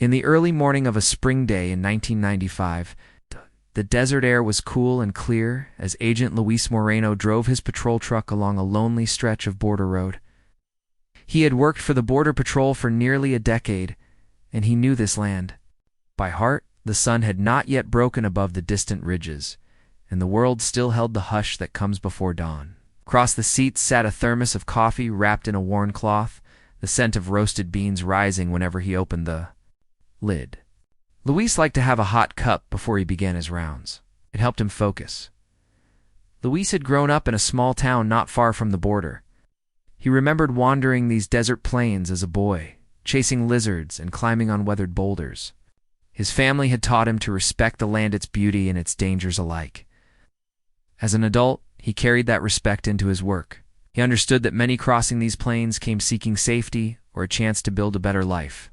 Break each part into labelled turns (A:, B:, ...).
A: In the early morning of a spring day in 1995, the desert air was cool and clear as Agent Luis Moreno drove his patrol truck along a lonely stretch of border road. He had worked for the Border Patrol for nearly a decade, and he knew this land. By heart, the sun had not yet broken above the distant ridges, and the world still held the hush that comes before dawn. Across the seats sat a thermos of coffee wrapped in a worn cloth, the scent of roasted beans rising whenever he opened the lid. Luis liked to have a hot cup before he began his rounds. It helped him focus. Luis had grown up in a small town not far from the border. He remembered wandering these desert plains as a boy, chasing lizards and climbing on weathered boulders. His family had taught him to respect the land, its beauty, and its dangers alike. As an adult, he carried that respect into his work. He understood that many crossing these plains came seeking safety or a chance to build a better life.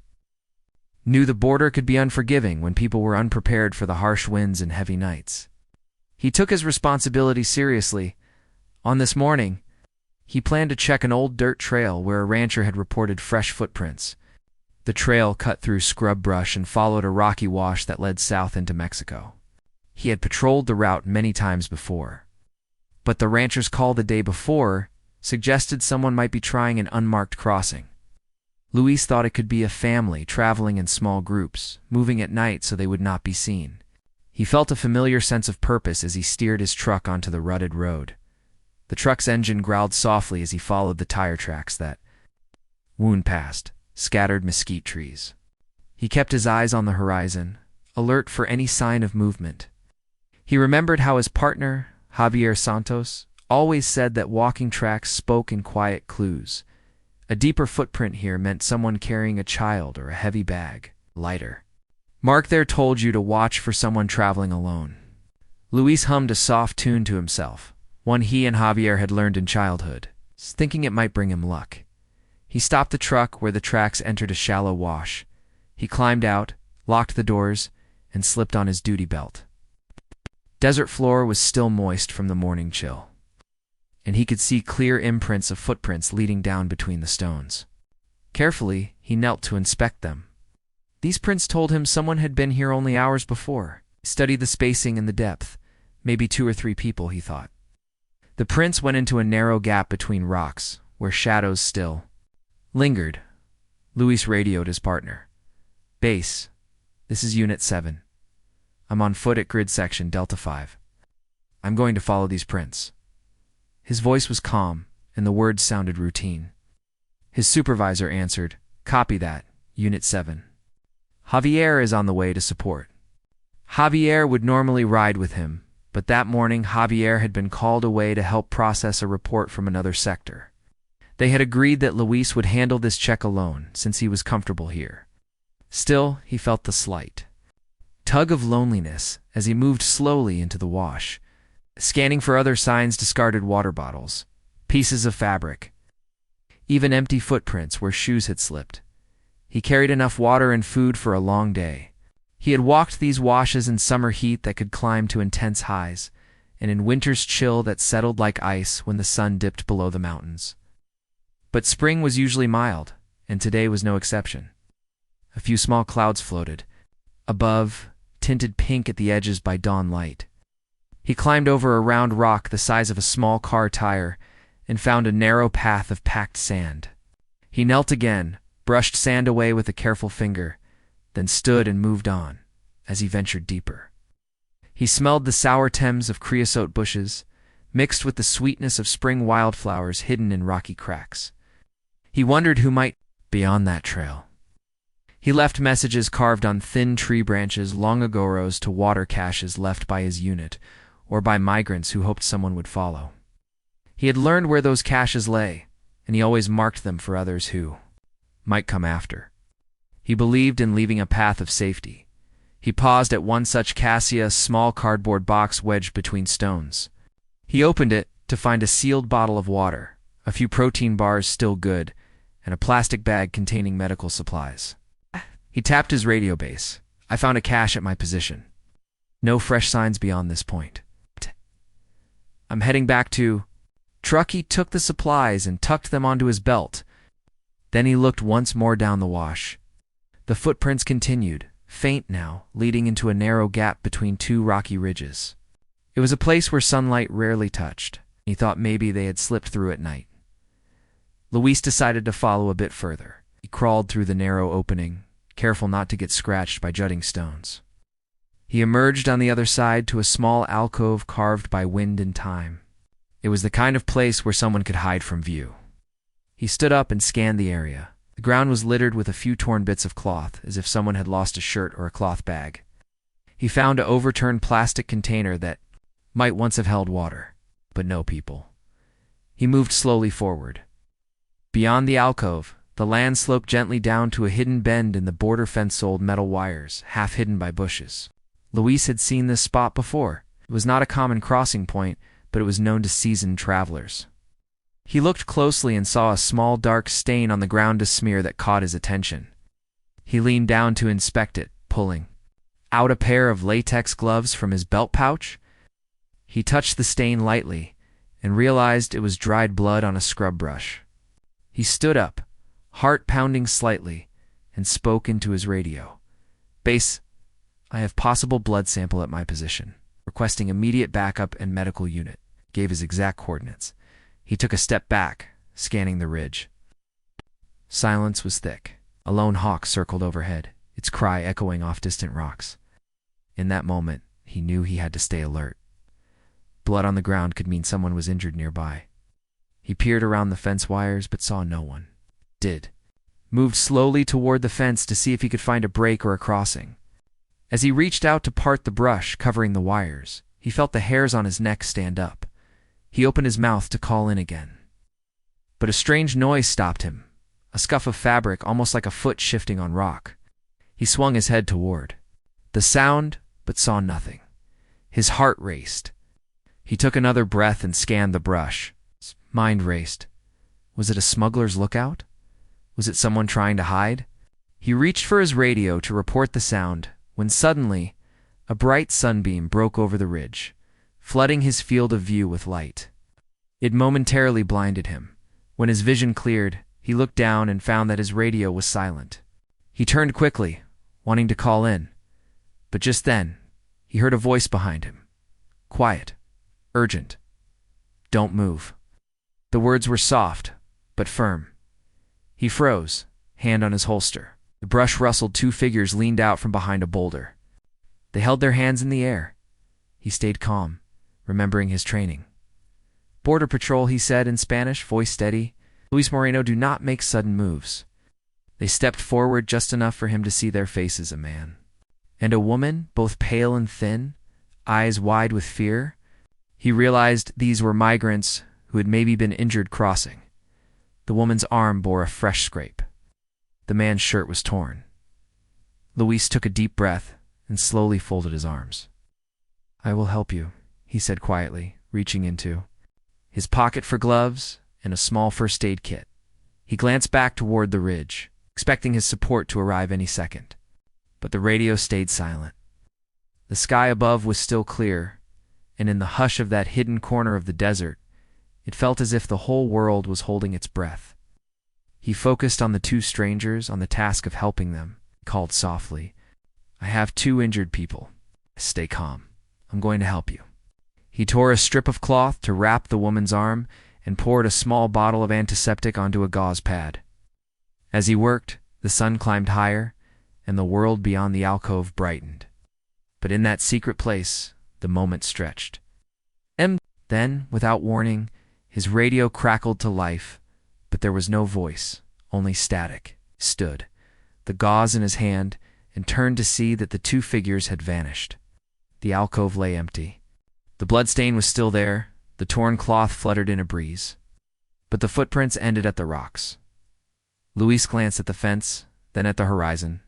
A: Knew the border could be unforgiving when people were unprepared for the harsh winds and heavy nights. He took his responsibility seriously. On this morning, he planned to check an old dirt trail where a rancher had reported fresh footprints. The trail cut through scrub brush and followed a rocky wash that led south into Mexico. He had patrolled the route many times before, but the rancher's call the day before suggested someone might be trying an unmarked crossing. Luis thought it could be a family traveling in small groups, moving at night so they would not be seen. He felt a familiar sense of purpose as he steered his truck onto the rutted road. The truck's engine growled softly as he followed the tire tracks that wound past scattered mesquite trees. He kept his eyes on the horizon, alert for any sign of movement. He remembered how his partner, Javier Santos, always said that walking tracks spoke in quiet clues. A deeper footprint here meant someone carrying a child or a heavy bag, lighter. Mark there told you to watch for someone traveling alone. Luis hummed a soft tune to himself, one he and Javier had learned in childhood, thinking it might bring him luck. He stopped the truck where the tracks entered a shallow wash. He climbed out, locked the doors, and slipped on his duty belt. Desert floor was still moist from the morning chill, and he could see clear imprints of footprints leading down between the stones. Carefully, he knelt to inspect them. These prints told him someone had been here only hours before. He studied the spacing and the depth. Maybe 2 or 3 people, he thought. The prints went into a narrow gap between rocks, where shadows still lingered. Luis radioed his partner. "Base, this is Unit 7. I'm on foot at grid section Delta 5. I'm going to follow these prints." His voice was calm, and the words sounded routine. His supervisor answered, "Copy that, Unit 7. Javier is on the way to support." Javier would normally ride with him, but that morning Javier had been called away to help process a report from another sector. They had agreed that Luis would handle this check alone, since he was comfortable here. Still, he felt the slight tug of loneliness as he moved slowly into the wash, scanning for other signs: discarded water bottles, pieces of fabric, even empty footprints where shoes had slipped. He carried enough water and food for a long day. He had walked these washes in summer heat that could climb to intense highs, and in winter's chill that settled like ice when the sun dipped below the mountains. But spring was usually mild, and today was no exception. A few small clouds floated above, tinted pink at the edges by dawn light. He climbed over a round rock the size of a small car tire and found a narrow path of packed sand. He knelt again, brushed sand away with a careful finger, then stood and moved on as he ventured deeper. He smelled the sour stems of creosote bushes, mixed with the sweetness of spring wildflowers hidden in rocky cracks. He wondered who might be on that trail. He left messages carved on thin tree branches, long ago rows to water caches left by his unit, or by migrants who hoped someone would follow. He had learned where those caches lay, and he always marked them for others who might come after. He believed in leaving a path of safety. He paused at one such cassia, a small cardboard box wedged between stones. He opened it to find a sealed bottle of water, a few protein bars still good, and a plastic bag containing medical supplies. He tapped his radio base. "I found a cache at my position. No fresh signs beyond this point. I'm heading back to..." Truckee took the supplies and tucked them onto his belt. Then he looked once more down the wash. The footprints continued, faint now, leading into a narrow gap between two rocky ridges. It was a place where sunlight rarely touched. He thought maybe they had slipped through at night. Luis decided to follow a bit further. He crawled through the narrow opening, careful not to get scratched by jutting stones. He emerged on the other side to a small alcove carved by wind and time. It was the kind of place where someone could hide from view. He stood up and scanned the area. The ground was littered with a few torn bits of cloth, as if someone had lost a shirt or a cloth bag. He found an overturned plastic container that might once have held water, but no people. He moved slowly forward. Beyond the alcove, the land sloped gently down to a hidden bend in the border fence old metal wires, half hidden by bushes. Luis had seen this spot before. It was not a common crossing point, but it was known to seasoned travelers. He looked closely and saw a small dark stain on the ground to smear that caught his attention. He leaned down to inspect it, pulling out a pair of latex gloves from his belt pouch. He touched the stain lightly and realized it was dried blood on a scrub brush. He stood up, heart pounding slightly, and spoke into his radio. "Base, I have possible blood sample at my position. Requesting immediate backup and medical unit." Gave his exact coordinates. He took a step back, scanning the ridge. Silence was thick. A lone hawk circled overhead, its cry echoing off distant rocks. In that moment, he knew he had to stay alert. Blood on the ground could mean someone was injured nearby. He peered around the fence wires but saw no one. Moved slowly toward the fence to see if he could find a break or a crossing. As he reached out to part the brush covering the wires, he felt the hairs on his neck stand up. He opened his mouth to call in again. But a strange noise stopped him, a scuff of fabric almost like a foot shifting on rock. He swung his head toward the sound, but saw nothing. His heart raced. He took another breath and scanned the brush. His mind raced. Was it a smuggler's lookout? Was it someone trying to hide? He reached for his radio to report the sound, when suddenly, a bright sunbeam broke over the ridge, flooding his field of view with light. It momentarily blinded him. When his vision cleared, he looked down and found that his radio was silent. He turned quickly, wanting to call in. But just then, he heard a voice behind him. Quiet. Urgent. Don't move. The words were soft, but firm. He froze, hand on his holster. The brush rustled. Two figures leaned out from behind a boulder. They held their hands in the air. He stayed calm, remembering his training. "Border Patrol," he said in Spanish, voice steady. "Luis Moreno, do not make sudden moves." They stepped forward just enough for him to see their faces, a man and a woman, both pale and thin, eyes wide with fear. He realized these were migrants who had maybe been injured crossing. The woman's arm bore a fresh scrape. The man's shirt was torn. Luis took a deep breath and slowly folded his arms. "I will help you," he said quietly, reaching into his pocket for gloves and a small first aid kit. He glanced back toward the ridge, expecting his support to arrive any second. But the radio stayed silent. The sky above was still clear, and in the hush of that hidden corner of the desert, it felt as if the whole world was holding its breath. He focused on the two strangers, on the task of helping them. He called softly, "I have 2 injured people. Stay calm. I'm going to help you." He tore a strip of cloth to wrap the woman's arm and poured a small bottle of antiseptic onto a gauze pad. As he worked, the sun climbed higher, and the world beyond the alcove brightened. But in that secret place, the moment stretched. Then, without warning, his radio crackled to life, but there was no voice, only static. He stood, the gauze in his hand, and turned to see that the 2 figures had vanished. The alcove lay empty. The bloodstain was still there, the torn cloth fluttered in a breeze. But the footprints ended at the rocks. Luis glanced at the fence, then at the horizon.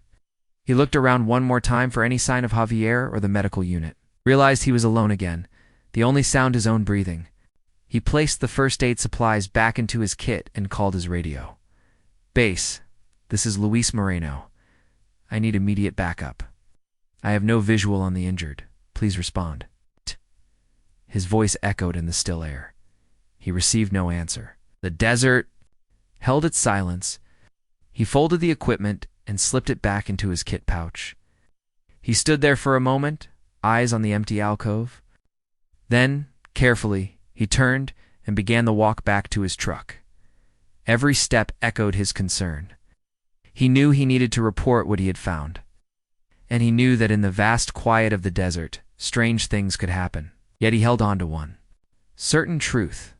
A: He looked around one more time for any sign of Javier or the medical unit. Realized he was alone again, the only sound his own breathing. He placed the first aid supplies back into his kit and called his radio. "Base, this is Luis Moreno. I need immediate backup. I have no visual on the injured. Please respond." His voice echoed in the still air. He received no answer. The desert held its silence. He folded the equipment and slipped it back into his kit pouch. He stood there for a moment, eyes on the empty alcove. Then, carefully, he turned and began the walk back to his truck. Every step echoed his concern. He knew he needed to report what he had found. And he knew that in the vast quiet of the desert, strange things could happen. Yet he held on to one certain truth.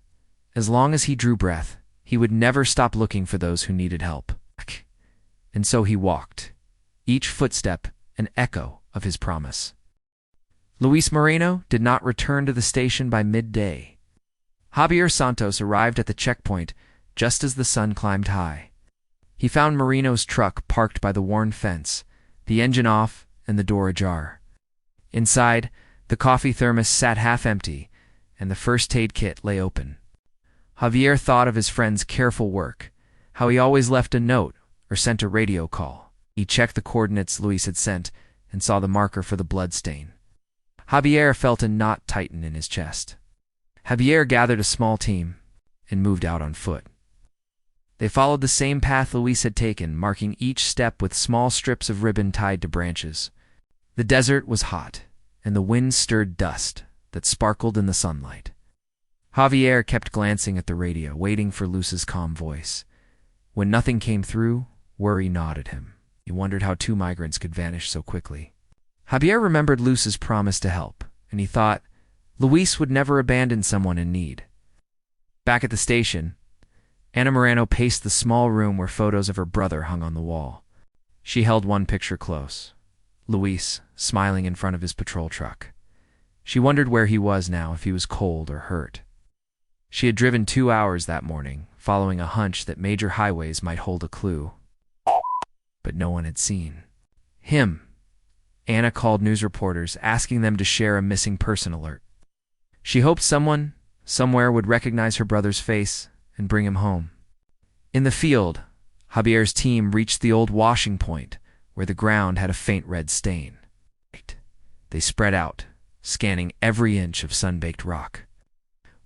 A: As long as he drew breath, he would never stop looking for those who needed help. And so he walked, each footstep an echo of his promise. Luis Moreno did not return to the station by midday. Javier Santos arrived at the checkpoint just as the sun climbed high. He found Moreno's truck parked by the worn fence, the engine off and the door ajar. Inside, the coffee thermos sat half empty, and the first aid kit lay open. Javier thought of his friend's careful work, how he always left a note or sent a radio call. He checked the coordinates Luis had sent and saw the marker for the blood stain. Javier felt a knot tighten in his chest. Javier gathered a small team and moved out on foot. They followed the same path Luis had taken, marking each step with small strips of ribbon tied to branches. The desert was hot, and the wind stirred dust that sparkled in the sunlight. Javier kept glancing at the radio, waiting for Luis's calm voice. When nothing came through, worry gnawed at him. He wondered how two migrants could vanish so quickly. Javier remembered Luis's promise to help, and he thought Luis would never abandon someone in need. Back at the station, Ana Moreno paced the small room where photos of her brother hung on the wall. She held one picture close, Luis smiling in front of his patrol truck. She wondered where he was now, if he was cold or hurt. She had driven 2 hours that morning, following a hunch that major highways might hold a clue. But no one had seen him. Anna called news reporters, asking them to share a missing person alert. She hoped someone, somewhere, would recognize her brother's face and bring him home. In the field, Javier's team reached the old washing point, where the ground had a faint red stain. They spread out, scanning every inch of sun-baked rock.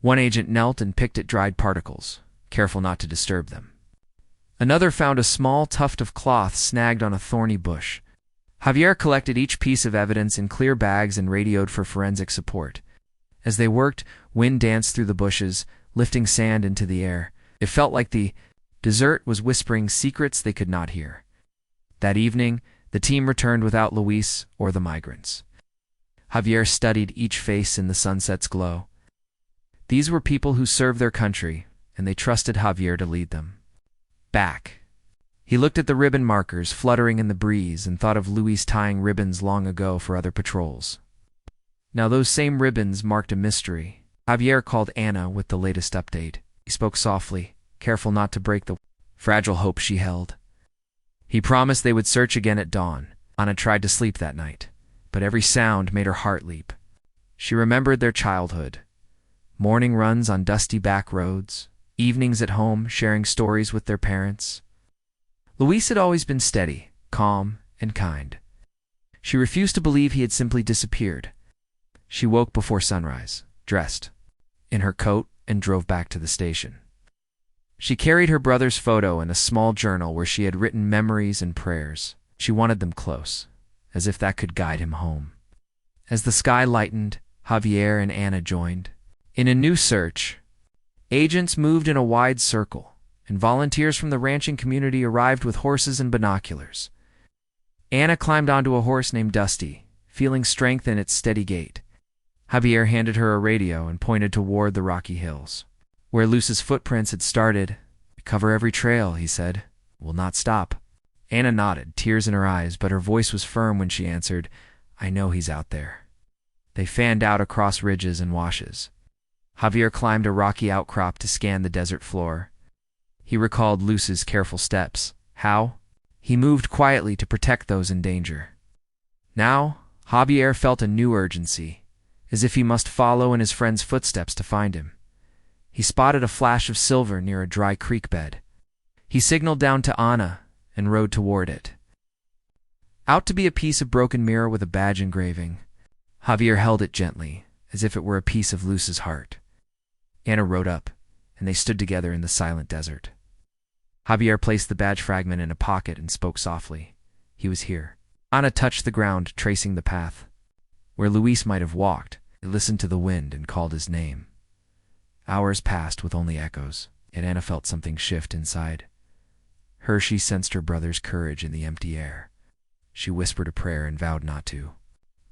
A: One agent knelt and picked at dried particles, careful not to disturb them. Another found a small tuft of cloth snagged on a thorny bush. Javier collected each piece of evidence in clear bags and radioed for forensic support. As they worked, wind danced through the bushes, lifting sand into the air. It felt like the desert was whispering secrets they could not hear. That evening, the team returned without Luis or the migrants. Javier studied each face in the sunset's glow. These were people who served their country, and they trusted Javier to lead them. Back. He looked at the ribbon markers fluttering in the breeze and thought of Luis tying ribbons long ago for other patrols. Now those same ribbons marked a mystery. Javier called Anna with the latest update. He spoke softly, careful not to break the fragile hope she held. He promised they would search again at dawn. Anna tried to sleep that night, but every sound made her heart leap. She remembered their childhood. Morning runs on dusty back roads, evenings at home sharing stories with their parents. Luis had always been steady, calm, and kind. She refused to believe he had simply disappeared. She woke before sunrise, dressed in her coat, and drove back to the station. She carried her brother's photo and a small journal where she had written memories and prayers. She wanted them close, as if that could guide him home. As the sky lightened, Javier and Anna joined. In a new search, agents moved in a wide circle, and volunteers from the ranching community arrived with horses and binoculars. Anna climbed onto a horse named Dusty, feeling strength in its steady gait. Javier handed her a radio and pointed toward the rocky hills. Where Luis's footprints had started, "Cover every trail," he said. "We'll not stop." Anna nodded, tears in her eyes, but her voice was firm when she answered, "I know he's out there." They fanned out across ridges and washes. Javier climbed a rocky outcrop to scan the desert floor. He recalled Luis's careful steps. How? He moved quietly to protect those in danger. Now, Javier felt a new urgency, as if he must follow in his friend's footsteps to find him. He spotted a flash of silver near a dry creek bed. He signaled down to Anna and rode toward it. Out to be a piece of broken mirror with a badge engraving, Javier held it gently, as if it were a piece of Luis's heart. Anna rode up, and they stood together in the silent desert. Javier placed the badge fragment in a pocket and spoke softly. He was here. Ana touched the ground, tracing the path. Where Luis might have walked, he listened to the wind and called his name. Hours passed with only echoes, yet Ana felt something shift inside. She sensed her brother's courage in the empty air. She whispered a prayer and vowed not to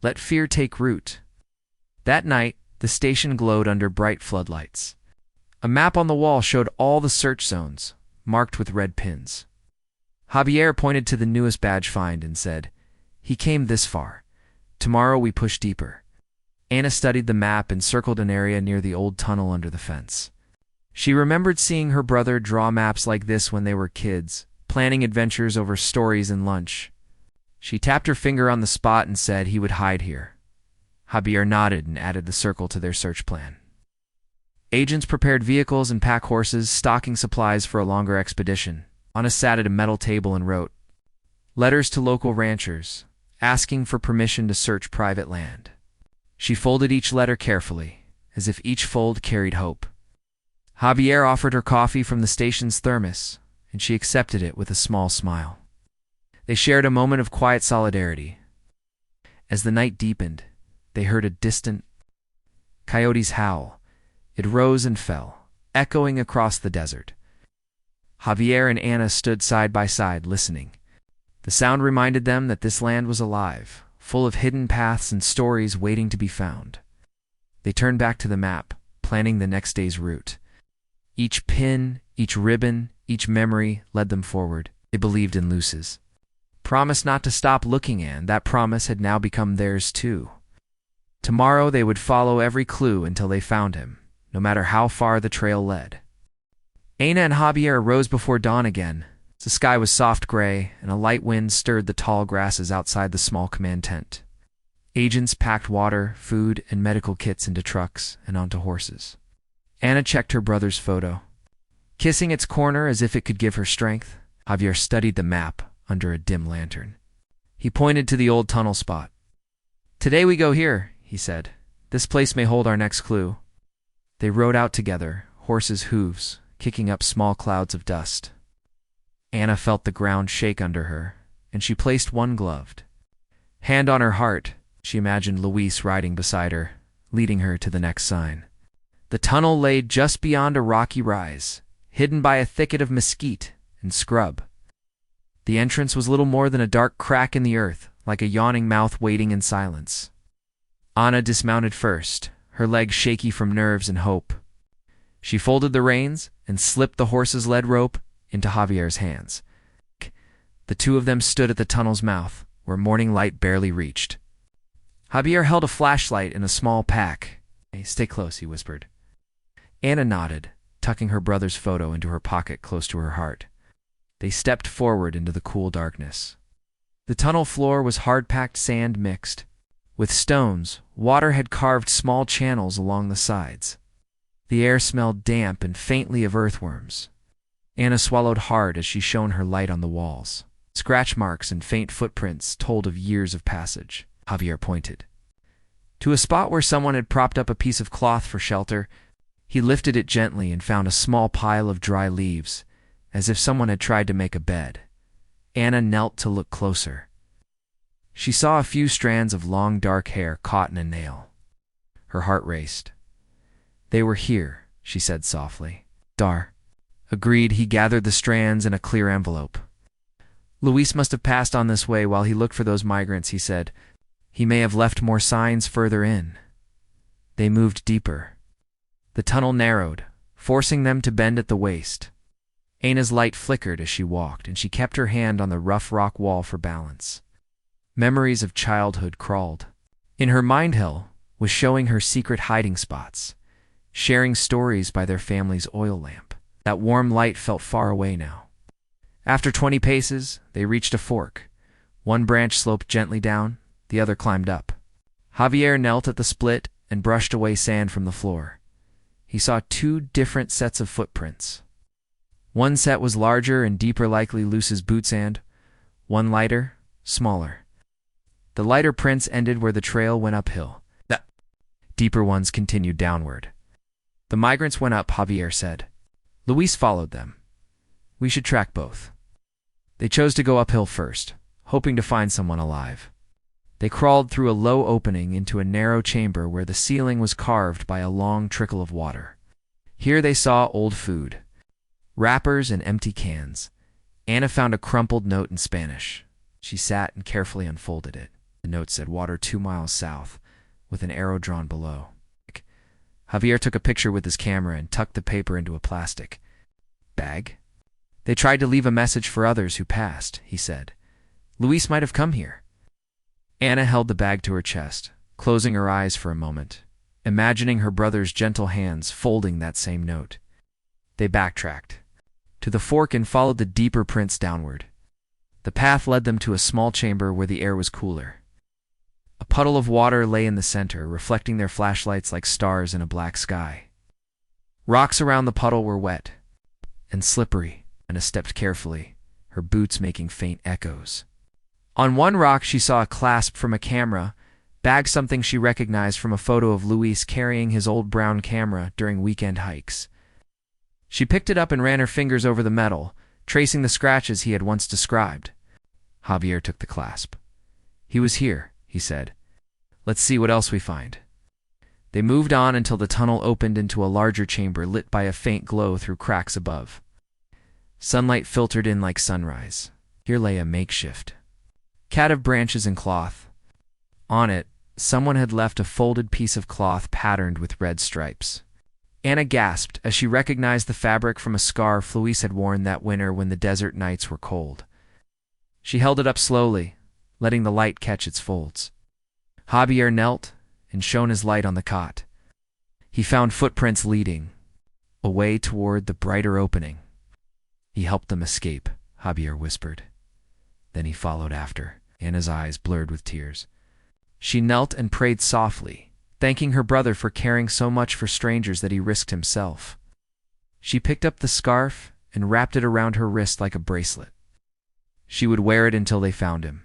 A: let fear take root. That night, the station glowed under bright floodlights. A map on the wall showed all the search zones, marked with red pins. Javier pointed to the newest badge find and said, "He came this far. Tomorrow we push deeper." Ana studied the map and circled an area near the old tunnel under the fence. She remembered seeing her brother draw maps like this when they were kids, planning adventures over stories and lunch. She tapped her finger on the spot and said he would hide here. Javier nodded and added the circle to their search plan. Agents prepared vehicles and pack horses, stocking supplies for a longer expedition. Ana sat at a metal table and wrote letters to local ranchers, asking for permission to search private land. She folded each letter carefully, as if each fold carried hope. Javier offered her coffee from the station's thermos, and she accepted it with a small smile. They shared a moment of quiet solidarity. As the night deepened, they heard a distant coyote's howl. It rose and fell, echoing across the desert. Javier and Ana stood side by side, listening. The sound reminded them that this land was alive, full of hidden paths and stories waiting to be found. They turned back to the map, planning the next day's route. Each pin, each ribbon, each memory led them forward. They believed in Luce's promise not to stop looking, and that promise had now become theirs too. Tomorrow they would follow every clue until they found him, no matter how far the trail led. Ana and Javier rose before dawn again. The sky was soft gray, and a light wind stirred the tall grasses outside the small command tent. Agents packed water, food, and medical kits into trucks and onto horses. Ana checked her brother's photo. Kissing its corner as if it could give her strength, Javier studied the map under a dim lantern. He pointed to the old tunnel spot. "Today we go here," he said. "This place may hold our next clue." They rode out together, horses' hooves kicking up small clouds of dust. Ana felt the ground shake under her, and she placed one gloved hand on her heart. She imagined Luis riding beside her, leading her to the next sign. The tunnel lay just beyond a rocky rise, hidden by a thicket of mesquite and scrub. The entrance was little more than a dark crack in the earth, like a yawning mouth waiting in silence. Ana dismounted first, her legs shaky from nerves and hope. She folded the reins and slipped the horse's lead rope into Javier's hands. The two of them stood at the tunnel's mouth, where morning light barely reached. Javier held a flashlight in a small pack. "Hey, stay close," he whispered. Ana nodded, tucking her brother's photo into her pocket close to her heart. They stepped forward into the cool darkness. The tunnel floor was hard-packed sand mixed with stones. Water had carved small channels along the sides. The air smelled damp and faintly of earthworms. Ana swallowed hard as she shone her light on the walls. Scratch marks and faint footprints told of years of passage. Javier pointed to a spot where someone had propped up a piece of cloth for shelter. He lifted it gently and found a small pile of dry leaves, as if someone had tried to make a bed. Ana knelt to look closer. She saw a few strands of long dark hair caught in a nail. Her heart raced. "They were here," she said softly. "Dar." Agreed. He gathered the strands in a clear envelope. "Luis must have passed on this way while he looked for those migrants," he said. "He may have left more signs further in." They moved deeper. The tunnel narrowed, forcing them to bend at the waist. Ana's light flickered as she walked, and she kept her hand on the rough rock wall for balance. Memories of childhood crawled. In her mind, Hill was showing her secret hiding spots, sharing stories by their family's oil lamp. That warm light felt far away now. After 20 paces, they reached a fork. One branch sloped gently down, the other climbed up. Javier knelt at the split and brushed away sand from the floor. He saw two different sets of footprints. One set was larger and deeper, likely Luce's boot sand. One lighter, smaller. The lighter prints ended where the trail went uphill. The deeper ones continued downward. "The migrants went up," Javier said. "Luis followed them. We should track both." They chose to go uphill first, hoping to find someone alive. They crawled through a low opening into a narrow chamber where the ceiling was carved by a long trickle of water. Here they saw old food, wrappers and empty cans. Anna found a crumpled note in Spanish. She sat and carefully unfolded it. The note said water 2 miles south, with an arrow drawn below. Javier took a picture with his camera and tucked the paper into a plastic bag. They tried to leave a message for others who passed, he said. Luis might have come here. Anna held the bag to her chest, closing her eyes for a moment, imagining her brother's gentle hands folding that same note. They backtracked to the fork and followed the deeper prints downward. The path led them to a small chamber where the air was cooler. A puddle of water lay in the center, reflecting their flashlights like stars in a black sky. Rocks around the puddle were wet and slippery. Anna stepped carefully, her boots making faint echoes. On one rock she saw a clasp from a camera bag, something she recognized from a photo of Luis carrying his old brown camera during weekend hikes. She picked it up and ran her fingers over the metal, tracing the scratches he had once described. Javier took the clasp. He was here, he said. Let's see what else we find. They moved on until the tunnel opened into a larger chamber lit by a faint glow through cracks above. Sunlight filtered in like sunrise. Here lay a makeshift cat of branches and cloth. On it, someone had left a folded piece of cloth patterned with red stripes. Anna gasped as she recognized the fabric from a scarf Luis had worn that winter when the desert nights were cold. She held it up slowly, letting the light catch its folds. Javier knelt and shone his light on the cot. He found footprints leading away toward the brighter opening. He helped them escape, Javier whispered. Then he followed after, Anna's eyes blurred with tears. She knelt and prayed softly, thanking her brother for caring so much for strangers that he risked himself. She picked up the scarf and wrapped it around her wrist like a bracelet. She would wear it until they found him.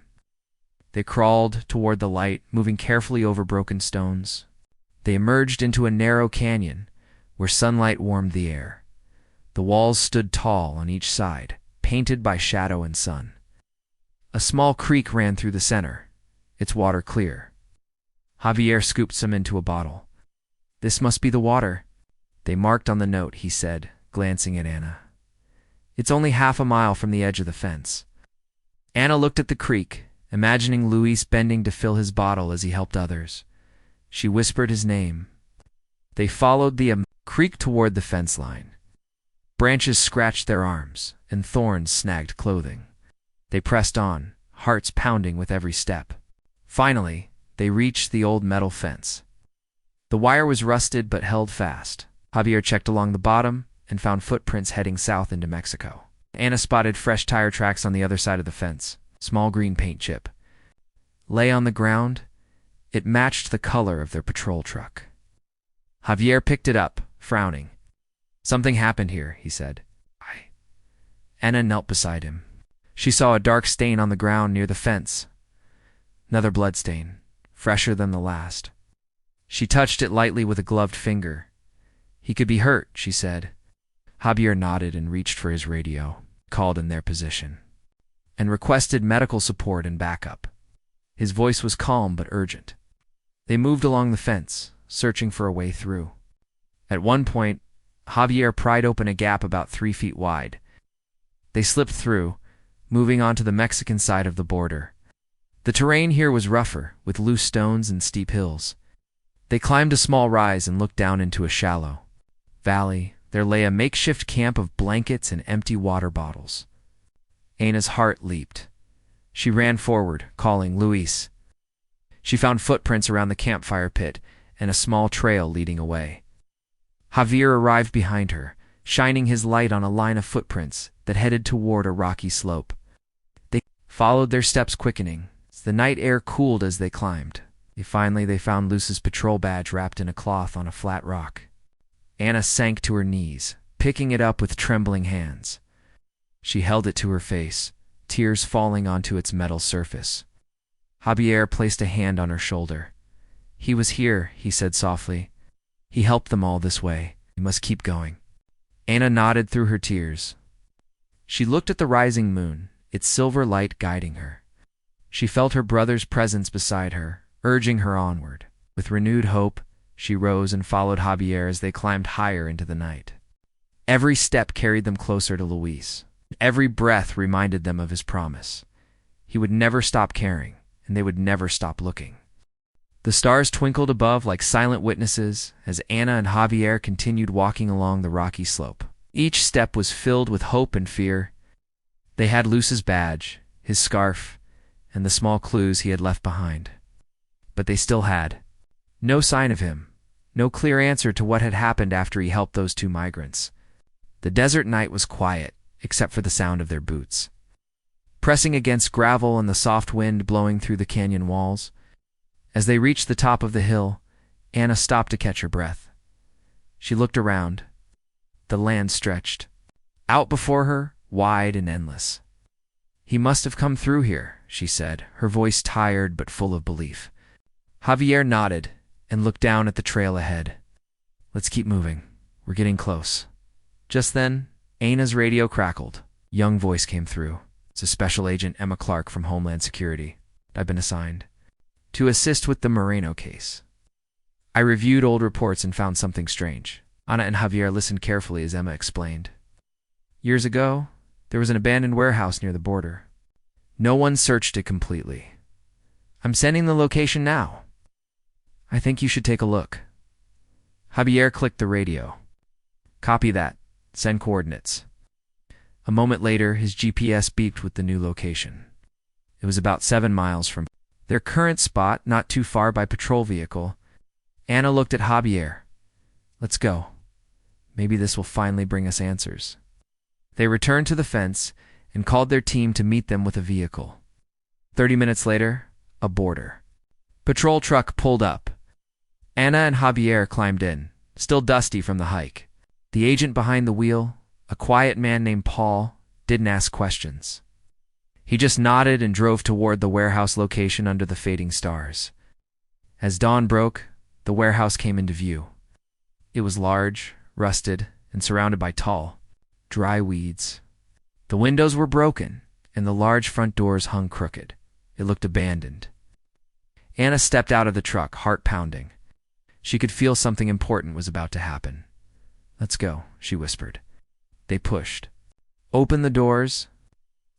A: They crawled toward the light, moving carefully over broken stones. They emerged into a narrow canyon where sunlight warmed the air. The walls stood tall on each side, painted by shadow and sun. A small creek ran through the center, its water clear. Javier scooped some into a bottle. This must be the water. They marked on the note, he said, glancing at Anna. It's only 1/2 mile from the edge of the fence. Anna looked at the creek, imagining Luis bending to fill his bottle as he helped others. She whispered his name. They followed the creek toward the fence line. Branches scratched their arms, and thorns snagged clothing. They pressed on, hearts pounding with every step. Finally, they reached the old metal fence. The wire was rusted but held fast. Javier checked along the bottom and found footprints heading south into Mexico. Anna spotted fresh tire tracks on the other side of the fence. Small green paint chip lay on the ground. It matched the color of their patrol truck. Javier picked it up, frowning. Something happened here, he said. Anna knelt beside him. She saw a dark stain on the ground near the fence. Another blood stain, fresher than the last. She touched it lightly with a gloved finger. He could be hurt, she said. Javier nodded and reached for his radio, called in their position, and requested medical support and backup. His voice was calm but urgent. They moved along the fence, searching for a way through. At one point, Javier pried open a gap about 3 feet wide. They slipped through, moving on to the Mexican side of the border. The terrain here was rougher, with loose stones and steep hills. They climbed a small rise and looked down into a shallow valley. There lay a makeshift camp of blankets and empty water bottles. Anna's heart leaped. She ran forward, calling Luis. She found footprints around the campfire pit and a small trail leading away. Javier arrived behind her, shining his light on a line of footprints that headed toward a rocky slope. They followed, their steps quickening. The night air cooled as they climbed. Finally, they found Luis's patrol badge wrapped in a cloth on a flat rock. Anna sank to her knees, picking it up with trembling hands. She held it to her face, tears falling onto its metal surface. Javier placed a hand on her shoulder. He was here, he said softly. He helped them all this way. We must keep going. Anna nodded through her tears. She looked at the rising moon, its silver light guiding her. She felt her brother's presence beside her, urging her onward. With renewed hope, she rose and followed Javier as they climbed higher into the night. Every step carried them closer to Luis. Every breath reminded them of his promise. He would never stop caring, and they would never stop looking. The stars twinkled above like silent witnesses as Anna and Javier continued walking along the rocky slope. Each step was filled with hope and fear. They had Luis's badge, his scarf, and the small clues he had left behind. But they still had no sign of him, no clear answer to what had happened after he helped those two migrants. The desert night was quiet, except for the sound of their boots. Pressing against gravel and the soft wind blowing through the canyon walls. As they reached the top of the hill, Anna stopped to catch her breath. She looked around. The land stretched out before her, wide and endless. "He must have come through here," she said, her voice tired but full of belief. Javier nodded and looked down at the trail ahead. "Let's keep moving. We're getting close." Just then, Anna's radio crackled. A young voice came through. It's a Special Agent Emma Clark from Homeland Security. I've been assigned to assist with the Moreno case. I reviewed old reports and found something strange. Anna and Javier listened carefully as Emma explained. Years ago, there was an abandoned warehouse near the border. No one searched it completely. I'm sending the location now. I think you should take a look. Javier clicked the radio. Copy that. Send coordinates. A moment later, his GPS beeped with the new location. It was about 7 miles from their current spot, not too far by patrol vehicle. Anna looked at Javier. Let's go. Maybe this will finally bring us answers. They returned to the fence and called their team to meet them with a vehicle. 30 minutes later, a border patrol truck pulled up. Anna and Javier climbed in, still dusty from the hike. The agent behind the wheel, a quiet man named Paul, didn't ask questions. He just nodded and drove toward the warehouse location under the fading stars. As dawn broke, the warehouse came into view. It was large, rusted, and surrounded by tall, dry weeds. The windows were broken, and the large front doors hung crooked. It looked abandoned. Anna stepped out of the truck, heart pounding. She could feel something important was about to happen. Let's go, she whispered. They pushed. Opened the doors.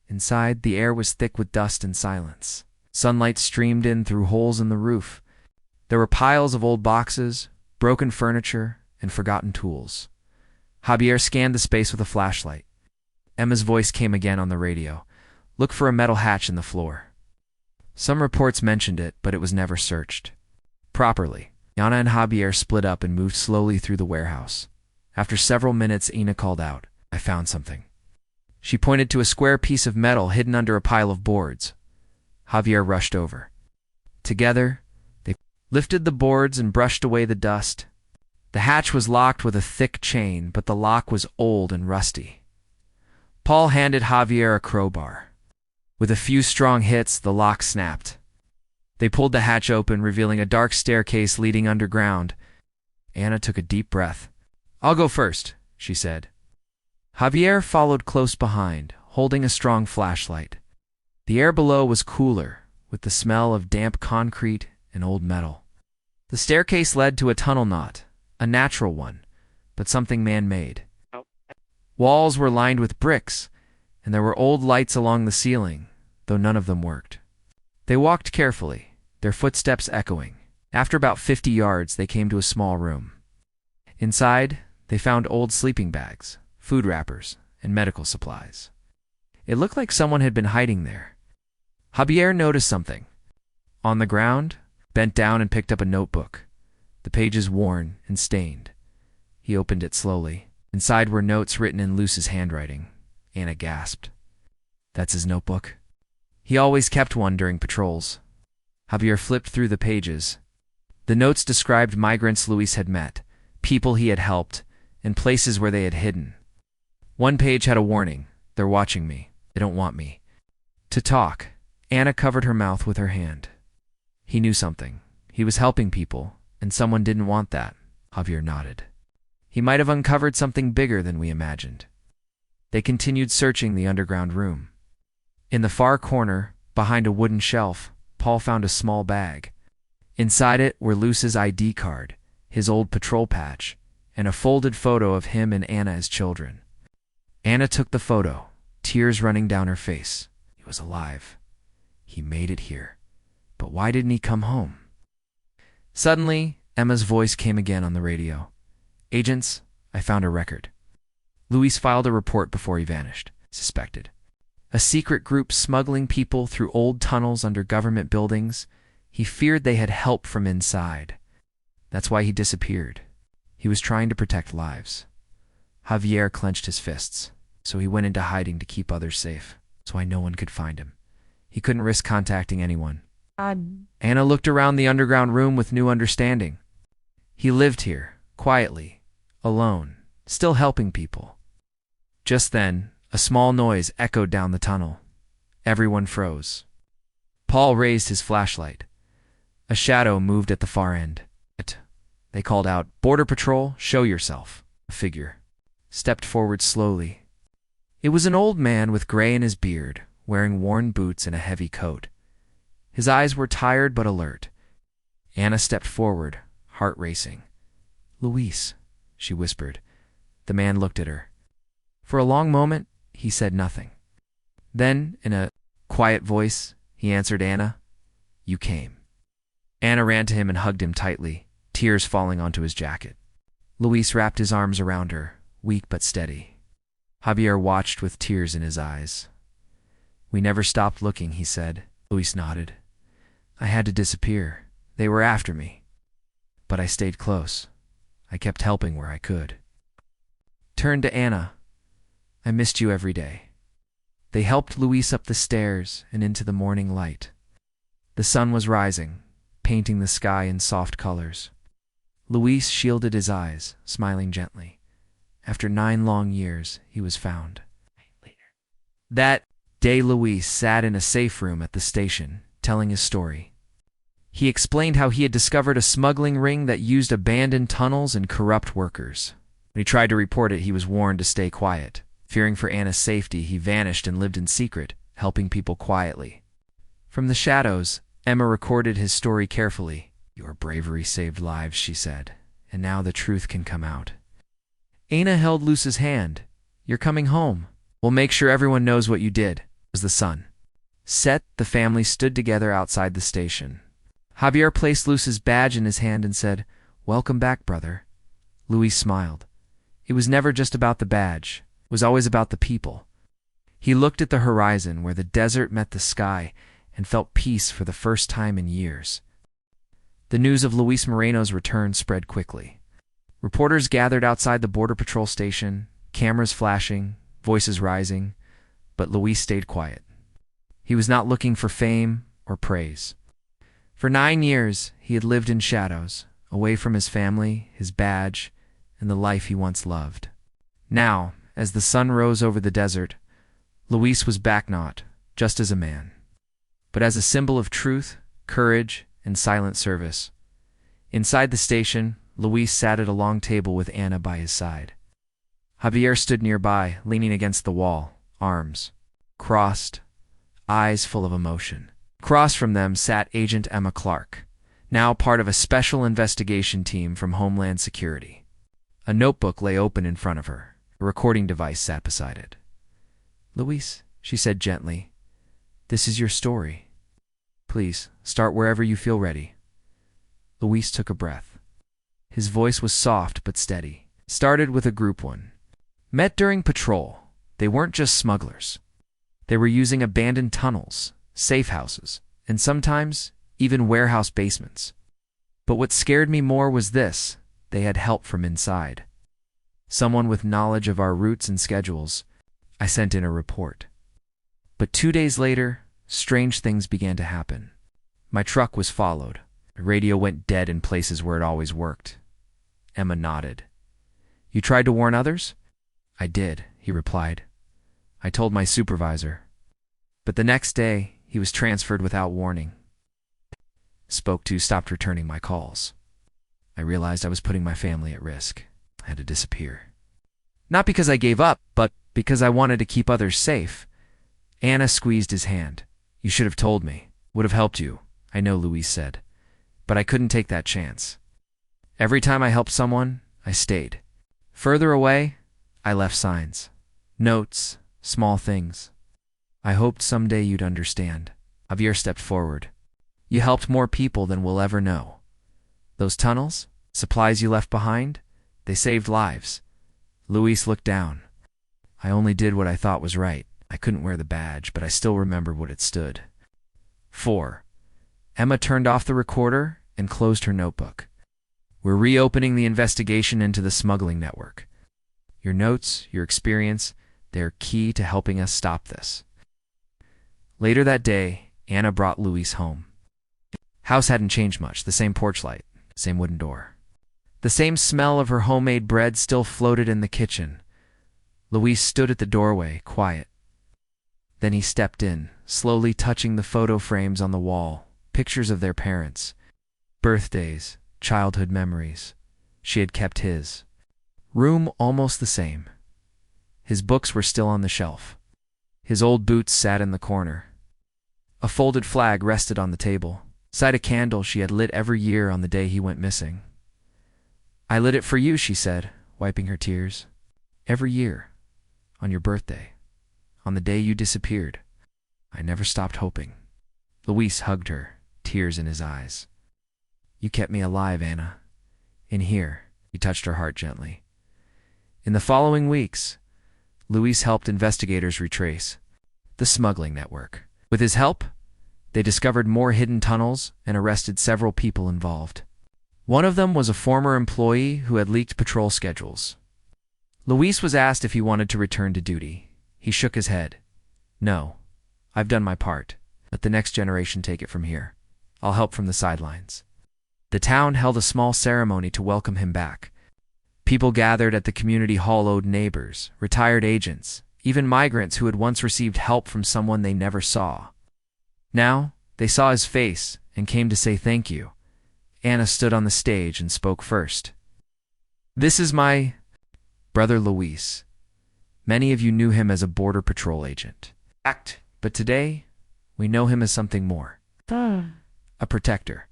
A: Inside, the air was thick with dust and silence. Sunlight streamed in through holes in the roof. There were piles of old boxes, broken furniture, and forgotten tools. Javier scanned the space with a flashlight. Emma's voice came again on the radio. Look for a metal hatch in the floor. Some reports mentioned it, but it was never searched properly. Anna and Javier split up and moved slowly through the warehouse. After several minutes, Ina called out, I found something. She pointed to a square piece of metal hidden under a pile of boards. Javier rushed over. Together, they lifted the boards and brushed away the dust. The hatch was locked with a thick chain, but the lock was old and rusty. Paul handed Javier a crowbar. With a few strong hits, the lock snapped. They pulled the hatch open, revealing a dark staircase leading underground. Anna took a deep breath. I'll go first, she said. Javier followed close behind, holding a strong flashlight. The air below was cooler, with the smell of damp concrete and old metal. The staircase led to a tunnel knot, a natural one, but something man-made. Walls were lined with bricks, and there were old lights along the ceiling, though none of them worked. They walked carefully, their footsteps echoing. After about 50 yards, they came to a small room. Inside, they found old sleeping bags, food wrappers, and medical supplies. It looked like someone had been hiding there. Javier noticed something. On the ground, bent down and picked up a notebook, the pages worn and stained. He opened it slowly. Inside were notes written in Luce's handwriting. Anna gasped. That's his notebook. He always kept one during patrols. Javier flipped through the pages. The notes described migrants Luis had met, people he had helped, and places where they had hidden. One page had a warning. They're watching me. They don't want me to talk. Anna covered her mouth with her hand. He knew something. He was helping people, and someone didn't want that. Javier nodded. He might have uncovered something bigger than we imagined. They continued searching the underground room. In the far corner, Behind a wooden shelf, Paul found a small bag. Inside it were Luce's ID card, his old patrol patch, and a folded photo of him and Anna as children. Anna took the photo, tears running down her face. He was alive. He made it here. But why didn't he come home? Suddenly, Emma's voice came again on the radio. "Agents, I found a record." Luis filed a report before he vanished. Suspected. A secret group smuggling people through old tunnels under government buildings. He feared they had help from inside. That's why he disappeared. He was trying to protect lives. Javier clenched his fists, so he went into hiding to keep others safe. That's why no one could find him. He couldn't risk contacting anyone. Anna looked around the underground room with new understanding. He lived here, quietly, alone, still helping people. Just then, a small noise echoed down the tunnel. Everyone froze. Paul raised his flashlight. A shadow moved at the far end. They called out, "Border Patrol, show yourself." A figure stepped forward slowly. It was an old man with gray in his beard, wearing worn boots and a heavy coat. His eyes were tired but alert. Anna stepped forward, heart racing. "Luis," she whispered. The man looked at her. For a long moment, he said nothing. Then, in a quiet voice, he answered, "Anna, you came." Anna ran to him and hugged him tightly, tears falling onto his jacket. Luis wrapped his arms around her, weak but steady. Javier watched with tears in his eyes. "We never stopped looking," he said. Luis nodded. "I had to disappear. They were after me. But I stayed close. I kept helping where I could." Turned to Anna. "I missed you every day." They helped Luis up the stairs and into the morning light. The sun was rising, painting the sky in soft colors. Luis shielded his eyes, smiling gently. After 9 long years, he was found. That day, Luis sat in a safe room at the station, telling his story. He explained how he had discovered a smuggling ring that used abandoned tunnels and corrupt workers. When he tried to report it, he was warned to stay quiet. Fearing for Anna's safety, he vanished and lived in secret, helping people quietly. From the shadows, Emma recorded his story carefully. "Your bravery saved lives," she said, "and now the truth can come out." Anna held Luce's hand. "You're coming home. We'll make sure everyone knows what you did." Was the sun set, the family stood together outside the station. Javier placed Luce's badge in his hand and said, "Welcome back, brother." Luis smiled. It was never just about the badge. It was always about the people. He looked at the horizon where the desert met the sky and felt peace for the first time in years. The news of Luis Moreno's return spread quickly. Reporters gathered outside the Border Patrol station, cameras flashing, voices rising, but Luis stayed quiet. He was not looking for fame or praise. For 9 years, he had lived in shadows, away from his family, his badge, and the life he once loved. Now, as the sun rose over the desert, Luis was back, not just as a man, but as a symbol of truth, courage, and silent service. Inside the station, Luis sat at a long table with Anna by his side. Javier stood nearby, leaning against the wall, arms crossed, eyes full of emotion. Across from them sat Agent Emma Clark, now part of a special investigation team from Homeland Security. A notebook lay open in front of her. A recording device sat beside it. "Luis," she said gently, "this is your story. Please, start wherever you feel ready." Luis took a breath. His voice was soft but steady. Started with a group one. Met during patrol. They weren't just smugglers. They were using abandoned tunnels, safe houses, and sometimes even warehouse basements. But what scared me more was this: they had help from inside. Someone with knowledge of our routes and schedules. I sent in a report. But 2 days later, strange things began to happen. My truck was followed. The radio went dead in places where it always worked. Emma nodded. "You tried to warn others?" "I did," he replied. "I told my supervisor. But the next day, he was transferred without warning. Spoke to stopped returning my calls. I realized I was putting my family at risk. I had to disappear. Not because I gave up, but because I wanted to keep others safe." Anna squeezed his hand. You should have told me. Would have helped you, I know, Luis said. But I couldn't take that chance. Every time I helped someone, I stayed. Further away, I left signs. Notes, small things. I hoped someday you'd understand. Javier stepped forward. You helped more people than we'll ever know. Those tunnels, supplies you left behind, they saved lives. Luis looked down. I only did what I thought was right. I couldn't wear the badge, but I still remembered what it stood. 4. Emma turned off the recorder and closed her notebook. We're reopening the investigation into the smuggling network. Your notes, your experience, they're key to helping us stop this. Later that day, Anna brought Luis home. House hadn't changed much, the same porch light, same wooden door. The same smell of her homemade bread still floated in the kitchen. Luis stood at the doorway, quiet. Then he stepped in, slowly touching the photo frames on the wall, pictures of their parents. Birthdays, childhood memories. She had kept his. Room almost the same. His books were still on the shelf. His old boots sat in the corner. A folded flag rested on the table, beside a candle she had lit every year on the day he went missing. I lit it for you, she said, wiping her tears. Every year. On your birthday. On the day you disappeared. I never stopped hoping. Luis hugged her, tears in his eyes. You kept me alive, Anna. In here, he touched her heart gently. In the following weeks, Luis helped investigators retrace the smuggling network. With his help, they discovered more hidden tunnels and arrested several people involved. One of them was a former employee who had leaked patrol schedules. Luis was asked if he wanted to return to duty. He shook his head. No, I've done my part. Let the next generation take it from here. I'll help from the sidelines. The town held a small ceremony to welcome him back. People gathered at the community hall, owed neighbors, retired agents, even migrants who had once received help from someone they never saw. Now, they saw his face and came to say thank you. Anna stood on the stage and spoke first. This is my brother Luis. Many of you knew him as a border patrol agent. But today, we know him as something more. A protector.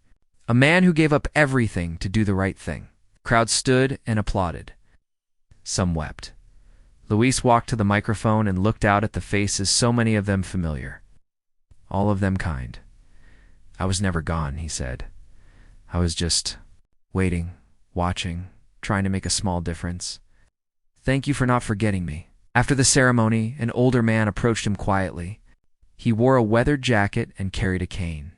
A: A man who gave up everything to do the right thing. Crowds stood and applauded. Some wept. Luis walked to the microphone and looked out at the faces, so many of them familiar. All of them kind. I was never gone, he said. I was just waiting, watching, trying to make a small difference. Thank you for not forgetting me. After the ceremony, an older man approached him quietly. He wore a weathered jacket and carried a cane.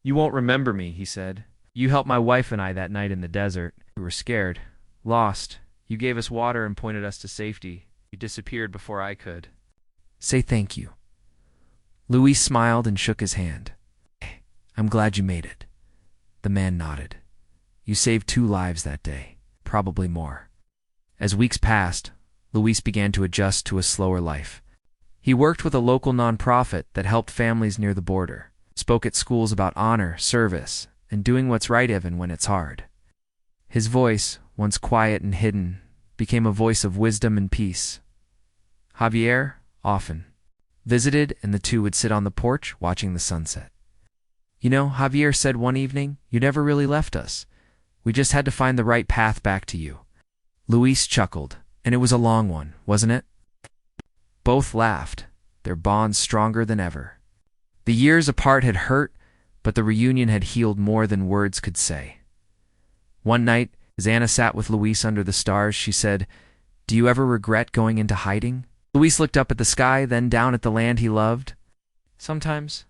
A: You won't remember me, he said. You helped my wife and I that night in the desert. We were scared, lost. You gave us water and pointed us to safety. You disappeared before I could. Say thank you. Luis smiled and shook his hand. I'm glad you made it. The man nodded. You saved 2 lives that day, probably more. As weeks passed, Luis began to adjust to a slower life. He worked with a local nonprofit that helped families near the border, spoke at schools about honor, service, and doing what's right even when it's hard. His voice, once quiet and hidden, became a voice of wisdom and peace. Javier, often, visited, and the two would sit on the porch watching the sunset. You know, Javier said one evening, you never really left us. We just had to find the right path back to you. Luis chuckled, and it was a long one, wasn't it? Both laughed, their bonds stronger than ever. The years apart had hurt, but the reunion had healed more than words could say. One night, as Anna sat with Luis under the stars, she said, Do you ever regret going into hiding? Luis looked up at the sky, then down at the land he loved. Sometimes.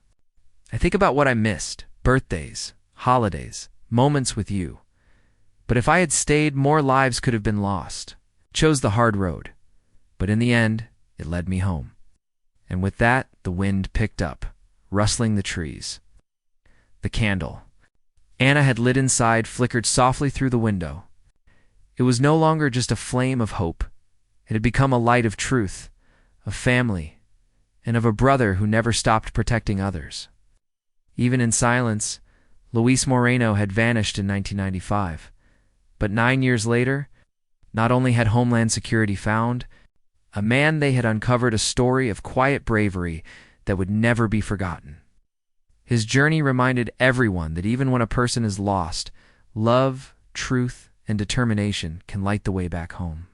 A: I think about what I missed, birthdays, holidays, moments with you. But if I had stayed, more lives could have been lost. Chose the hard road. But in the end, it led me home. And with that, the wind picked up, rustling the trees. The candle Anna had lit inside flickered softly through the window. It was no longer just a flame of hope. It had become a light of truth, of family, and of a brother who never stopped protecting others. Even in silence, Luis Moreno had vanished in 1995. But 9 years later, not only had Homeland Security found a man, they had uncovered a story of quiet bravery that would never be forgotten. His journey reminded everyone that even when a person is lost, love, truth, and determination can light the way back home.